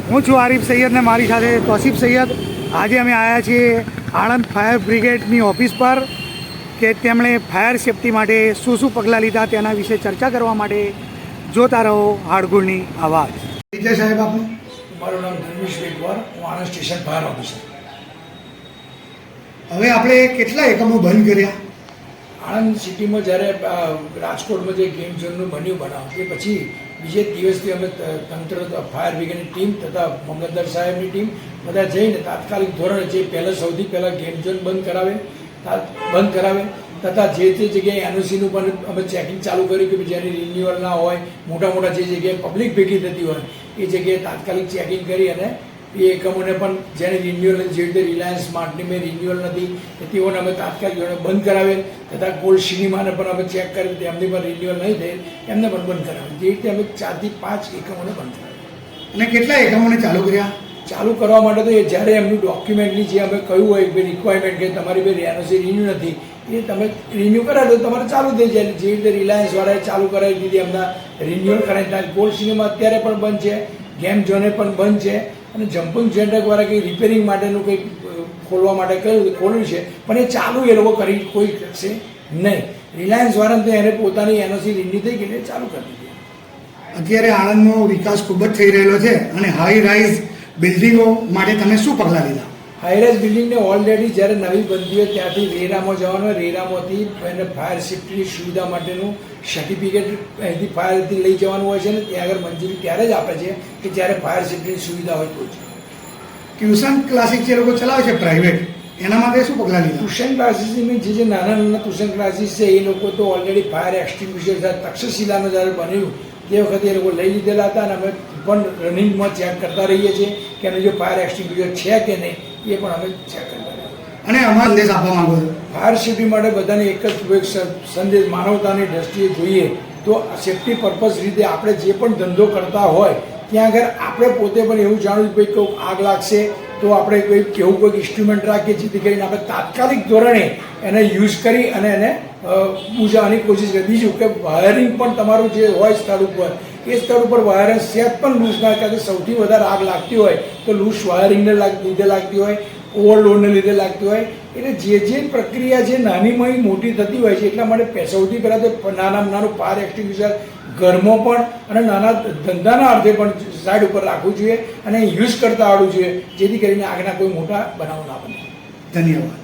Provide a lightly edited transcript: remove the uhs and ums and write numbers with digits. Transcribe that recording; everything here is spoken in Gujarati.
હું છું આરિફ સૈયદ ને મારી સાથે તોસીફ સૈયદ। આજે અમે આવ્યા છીએ આણંદ ફાયર બ્રિગેડની ઓફિસ પર કે તેમણે ફાયર સેફટી માટે શું શું પગલાં લીધા તેના વિશે ચર્ચા કરવા માટે। જોતા રહો હાડગુળની આવાજ। વિજય સાહેબ, આપનું? મારું નામ ધર્મેશ વેગવાર, હું આણંદ સ્ટેશન ફાયર ઓફિસર। હવે આપણે કેટલા એકમો બંધ કર્યા? આણંદ સિટીમાં જ્યારે રાજકોટમાં જે ગેમ ઝોનનું બન્યું બનાવ તે પછી બીજે દિવસથી અમે તંત્ર ફાયર બ્રિગેડની ટીમ તથા મામલતદાર સાહેબની ટીમ બધા જઈને તાત્કાલિક ધોરણે જે સૌથી પહેલાં ગેમ ઝોન બંધ કરાવે તથા જે જગ્યાએ એનઓસીનું પણ અમે ચેકિંગ ચાલુ કર્યું કે જેની રિન્યુઅલ ના હોય, મોટા જે જગ્યાએ પબ્લિક ભેગી થતી હોય એ જગ્યાએ તાત્કાલિક ચેકિંગ કરી અને એ એકમોને પણ જેને રિન્યુઅલ નથી, જેવી રીતે રિલાયન્સ સ્માર્ટની મેં રિન્યુઅલ નથી તેઓને અમે તાત્કાલિક બંધ કરાવેલ તથા ગોલ્ડ સિનેમાને પણ અમે ચેક કરી તેમની પણ રિન્યુઅલ નહીં થઈ એમને પણ બંધ કરાવેલ। જે રીતે અમે 4 થી 5 એકમોને બંધ કરાવેલ। અને કેટલા એકમોને ચાલુ કર્યા? ચાલુ કરવા માટે તો એ જ્યારે એમનું ડોક્યુમેન્ટની જે અમે કહ્યું હોય કે રિક્વાયરમેન્ટ કે તમારી ભાઈ એનઓસી રિન્યુ નથી એ તમે રિન્યુ કરાવો તો તમારે ચાલુ થઈ જાય। જે રીતે રિલાયન્સવાળાએ ચાલુ કરાવી દીધી એમના રિન્યુઅલ કરાવી। ગોલ્ડ સિનેમા અત્યારે પણ બંધ છે, ગેમ ઝોને પણ બંધ છે અને જમ્પિંગ જેન્ટકવાળા કંઈ રિપેરિંગ માટેનું કંઈક ખોલવા માટે ખોલ્યું છે પણ એ ચાલુ એ લોકો કરી કોઈ કરશે નહીં। રિલાયન્સવાળાને તો એને પોતાની એનઓસી રિન્યુ થઈ ગઈ એટલે ચાલુ કરી દીધી। અત્યારે આણંદનો વિકાસ ખૂબ જ થઈ રહેલો છે અને હાઈ રાઇઝ બિલ્ડિંગો માટે તમે શું પગલાં લીધા? હાઈરાઇઝ બિલ્ડિંગને ઓલરેડી જ્યારે નવી બનતી હોય ત્યાંથી રેરામાં જવાનું હોય, રેરામાંથી એને ફાયર સેફ્ટીની સુવિધા માટેનું સર્ટિફિકેટ અહીંથી ફાયરથી લઈ જવાનું હોય છે ને ત્યાં આગળ મંજૂરી ત્યારે જ આપે છે કે જ્યારે ફાયર સેફ્ટીની સુવિધા હોય તો જ। ટ્યુશન ક્લાસીસ જે લોકો ચલાવે છે પ્રાઇવેટ, એના માટે શું પગલાં લીધા? ટ્યુશન ક્લાસીસની જે નાના ટ્યુશન ક્લાસીસ છે એ લોકો તો ઓલરેડી ફાયર એક્સટિંગ્વિશર તક્ષશિલામાં જ્યારે બન્યું તે વખતે એ લોકો લઈ લીધેલા હતા અને અમે પણ રનિંગમાં ચેક કરતા રહીએ છીએ કે એનું જો ફાયર એક્સટિંગ્વિશર છે કે નહીં એ પણ અમે ચેક કરતા રહીએ। અને અમારો સંદેશ આપવા માંગો છો? ફાયર સેફ્ટી માટે બધાને એક જ સંદેશ, માનવતાની દ્રષ્ટિએ જોઈએ તો સેફ્ટી પર્પઝ રીતે આપણે જે પણ ધંધો કરતા હોય ત્યાં આગળ આપણે પોતે પણ એવું જાણવું કે ભાઈ કોઈ આગ લાગશે તો આપણે કોઈક ઇન્સ્ટ્રુમેન્ટ રાખીએ જેથી કરીને આપણે તાત્કાલિક ધોરણે એને યુઝ કરી અને એને બુઝાવવાની કોશિશ કરીએ। બીજું કે વાયરિંગ પણ તમારું જે હોય સ્થળ ઉપર એ સ્થળ ઉપર વાયરિંગ સેટ પણ લૂઝ ના કરે। સૌથી વધારે આગ લાગતી હોય તો લૂઝ વાયરિંગને લીધે લાગતી હોય, ઓવરલોડને લીધે લાગતી હોય। એટલે જે પ્રક્રિયા જે નાનીમાં મોટી થતી હોય છે એટલા માટે સૌથી પહેલાં તો નાનું ફાયર એક્સટિંગ્વિશર ઘરમાં પણ અને નાના ધંધાના અર્થે પણ સાઈડ ઉપર રાખવું જોઈએ અને યુઝ કરતા આવડવું જોઈએ જેથી કરીને આગના કોઈ મોટા બનાવ ના બને। ધન્યવાદ।